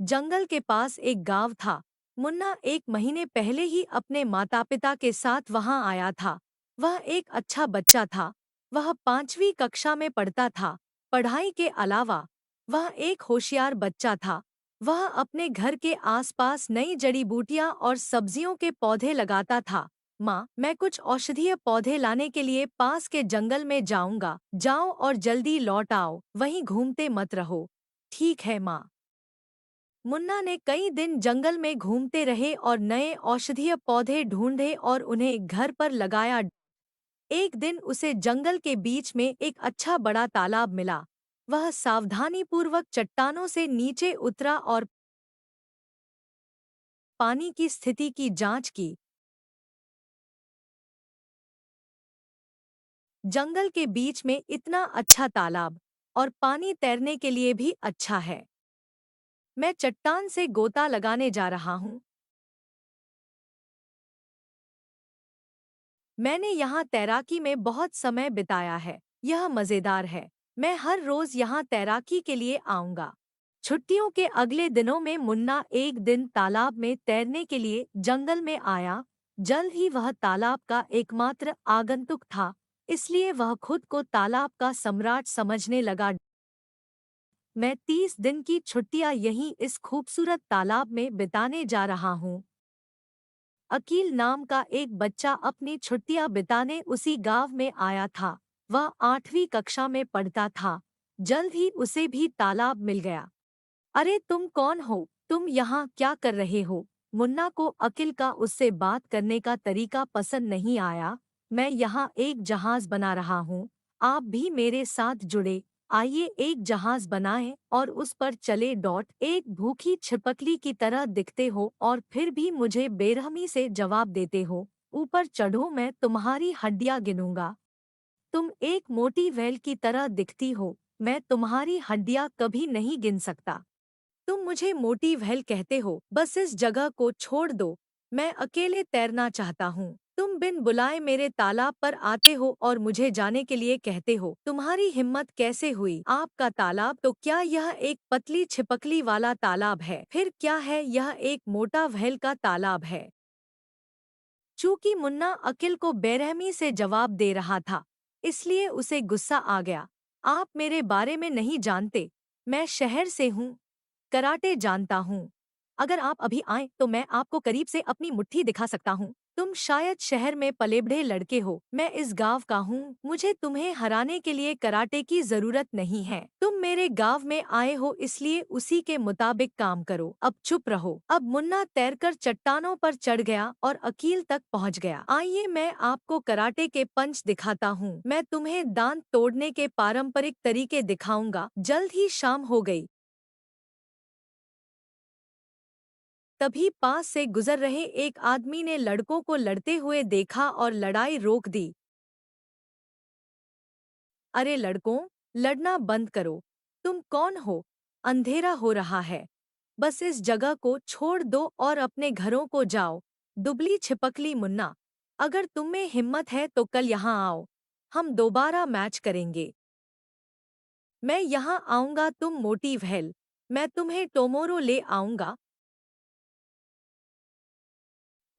जंगल के पास एक गांव था। मुन्ना 1 महीने पहले ही अपने माता पिता के साथ वहां आया था। वह एक अच्छा बच्चा था। वह 5वीं कक्षा में पढ़ता था। पढ़ाई के अलावा वह एक होशियार बच्चा था। वह अपने घर के आसपास नई जड़ी बूटियां और सब्जियों के पौधे लगाता था। माँ, मैं कुछ औषधीय पौधे लाने के लिए पास के जंगल में जाऊंगा। जाओ और जल्दी लौट आओ, वहीं घूमते मत रहो। ठीक है माँ। मुन्ना ने कई दिन जंगल में घूमते रहे और नए औषधीय पौधे ढूंढे और उन्हें घर पर लगाया। एक दिन उसे जंगल के बीच में एक अच्छा बड़ा तालाब मिला। वह सावधानीपूर्वक चट्टानों से नीचे उतरा और पानी की स्थिति की जांच की। जंगल के बीच में इतना अच्छा तालाब और पानी तैरने के लिए भी अच्छा है। मैं चट्टान से गोता लगाने जा रहा हूँ। मैंने यहाँ तैराकी में बहुत समय बिताया है। यह मजेदार है। मैं हर रोज यहाँ तैराकी के लिए आऊंगा। छुट्टियों के अगले दिनों में मुन्ना एक दिन तालाब में तैरने के लिए जंगल में आया। जल्द ही वह तालाब का एकमात्र आगंतुक था, इसलिए वह खुद को तालाब का सम्राट समझने लगा। मैं 30 दिन की छुट्टियां यहीं इस खूबसूरत तालाब में बिताने जा रहा हूँ। अकील नाम का एक बच्चा अपनी छुट्टियां बिताने उसी गांव में आया था। वह 8वीं कक्षा में पढ़ता था। जल्द ही उसे भी तालाब मिल गया। अरे तुम कौन हो? तुम यहाँ क्या कर रहे हो? मुन्ना को अकील का उससे बात करने का तरीका पसंद नहीं आया। मैं यहाँ एक जहाज बना रहा हूँ। आप भी मेरे साथ जुड़े। आइए एक जहाज बनाएं और उस पर चले। एक भूखी छिपकली की तरह दिखते हो और फिर भी मुझे बेरहमी से जवाब देते हो। ऊपर चढ़ो, मैं तुम्हारी हड्डियां गिनूंगा। तुम एक मोटी व्हेल की तरह दिखती हो। मैं तुम्हारी हड्डियां कभी नहीं गिन सकता। तुम मुझे मोटी व्हेल कहते हो। बस इस जगह को छोड़ दो। मैं अकेले तैरना चाहता हूँ। तुम बिन बुलाए मेरे तालाब पर आते हो और मुझे जाने के लिए कहते हो। तुम्हारी हिम्मत कैसे हुई? आपका तालाब? तो क्या यह एक पतली छिपकली वाला तालाब है? फिर क्या है? यह एक मोटा व्हेल का तालाब है। चूंकि मुन्ना अकिल को बेरहमी से जवाब दे रहा था, इसलिए उसे गुस्सा आ गया। आप मेरे बारे में नहीं जानते। मैं शहर से हूँ, कराटे जानता हूँ। अगर आप अभी आए तो मैं आपको करीब से अपनी मुट्ठी दिखा सकता हूँ। तुम शायद शहर में पले-बढ़े लड़के हो। मैं इस गांव का हूँ। मुझे तुम्हें हराने के लिए कराटे की जरूरत नहीं है। तुम मेरे गांव में आए हो, इसलिए उसी के मुताबिक काम करो। अब चुप रहो। अब मुन्ना तैरकर चट्टानों पर चढ़ गया और अकील तक पहुँच गया। आइए मैं आपको कराटे के पंच दिखाता हूँ। मैं तुम्हें दांत तोड़ने के पारंपरिक तरीके दिखाऊंगा। जल्द ही शाम हो गई। तभी पास से गुजर रहे एक आदमी ने लड़कों को लड़ते हुए देखा और लड़ाई रोक दी। अरे लड़कों, लड़ना बंद करो। तुम कौन हो? अंधेरा हो रहा है। बस इस जगह को छोड़ दो और अपने घरों को जाओ। दुबली छिपकली मुन्ना, अगर तुम में हिम्मत है तो कल यहाँ आओ। हम दोबारा मैच करेंगे। मैं यहाँ आऊंगा। तुम मोटी व्हेल, मैं तुम्हें टोमोरो ले आऊंगा।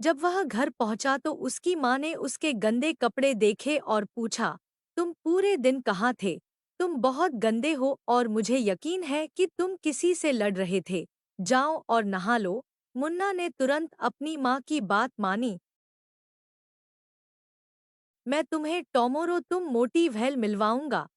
जब वह घर पहुंचा तो उसकी माँ ने उसके गंदे कपड़े देखे और पूछा, तुम पूरे दिन कहाँ थे? तुम बहुत गंदे हो और मुझे यकीन है कि तुम किसी से लड़ रहे थे। जाओ और नहा लो। मुन्ना ने तुरंत अपनी माँ की बात मानी। मैं तुम्हें टोमोरो, तुम मोटी व्हेल, मिलवाऊंगा।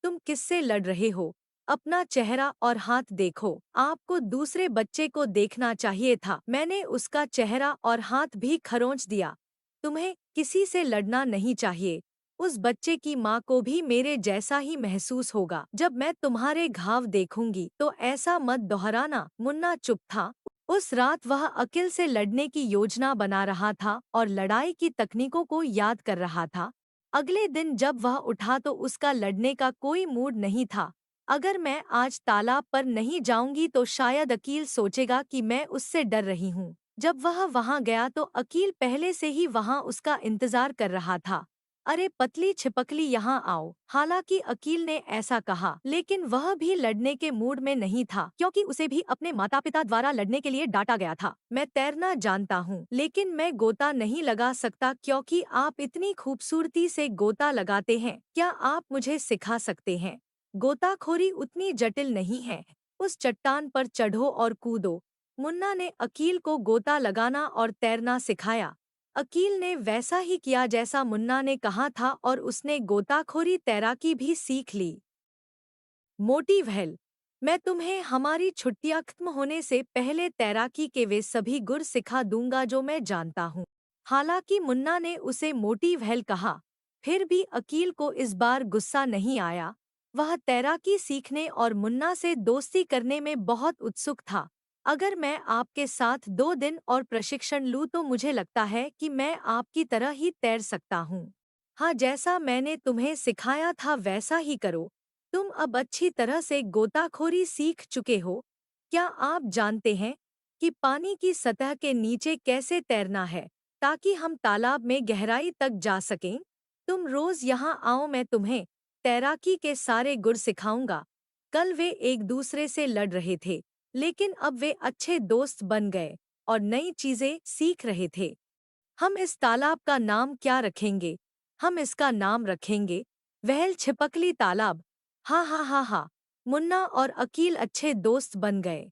तुम किससे लड़ रहे हो? अपना चेहरा और हाथ देखो। आपको दूसरे बच्चे को देखना चाहिए था। मैंने उसका चेहरा और हाथ भी खरोंच दिया। तुम्हें किसी से लड़ना नहीं चाहिए। उस बच्चे की माँ को भी मेरे जैसा ही महसूस होगा। जब मैं तुम्हारे घाव देखूंगी तो ऐसा मत दोहराना। मुन्ना चुप था। उस रात वह अकिल से लड़ने की योजना बना रहा था और लड़ाई की तकनीकों को याद कर रहा था। अगले दिन जब वह उठा तो उसका लड़ने का कोई मूड नहीं था। अगर मैं आज तालाब पर नहीं जाऊंगी तो शायद अकील सोचेगा कि मैं उससे डर रही हूँ। जब वह वहां गया तो अकील पहले से ही वहां उसका इंतजार कर रहा था। अरे पतली छिपकली यहाँ आओ। हालांकि अकील ने ऐसा कहा, लेकिन वह भी लड़ने के मूड में नहीं था, क्योंकि उसे भी अपने माता पिता द्वारा लड़ने के लिए डांटा गया था। मैं तैरना जानता हूँ, लेकिन मैं गोता नहीं लगा सकता क्योंकि आप इतनी खूबसूरती से गोता लगाते हैं। क्या आप मुझे सिखा सकते हैं? गोताखोरी उतनी जटिल नहीं है। उस चट्टान पर चढ़ो और कूदो। मुन्ना ने अकील को गोता लगाना और तैरना सिखाया। अकील ने वैसा ही किया जैसा मुन्ना ने कहा था और उसने गोताखोरी तैराकी भी सीख ली। मोटी व्हेल, मैं तुम्हें हमारी छुट्टियां खत्म होने से पहले तैराकी के वे सभी गुर सिखा दूंगा जो मैं जानता हूँ। हालांकि मुन्ना ने उसे मोटी व्हेल कहा, फिर भी अकील को इस बार गुस्सा नहीं आया। वह तैराकी सीखने और मुन्ना से दोस्ती करने में बहुत उत्सुक था। अगर मैं आपके साथ 2 दिन और प्रशिक्षण लूँ तो मुझे लगता है कि मैं आपकी तरह ही तैर सकता हूँ। हाँ, जैसा मैंने तुम्हें सिखाया था वैसा ही करो। तुम अब अच्छी तरह से गोताखोरी सीख चुके हो। क्या आप जानते हैं कि पानी की सतह के नीचे कैसे तैरना है, ताकि हम तालाब में गहराई तक जा सकें? तुम रोज यहाँ आओ, मैं तुम्हें तैराकी के सारे गुर सिखाऊंगा। कल वे एक दूसरे से लड़ रहे थे, लेकिन अब वे अच्छे दोस्त बन गए और नई चीजें सीख रहे थे। हम इस तालाब का नाम क्या रखेंगे? हम इसका नाम रखेंगे वहल छिपकली तालाब। हाँ हाँ हाँ हाँ। मुन्ना और अकील अच्छे दोस्त बन गए।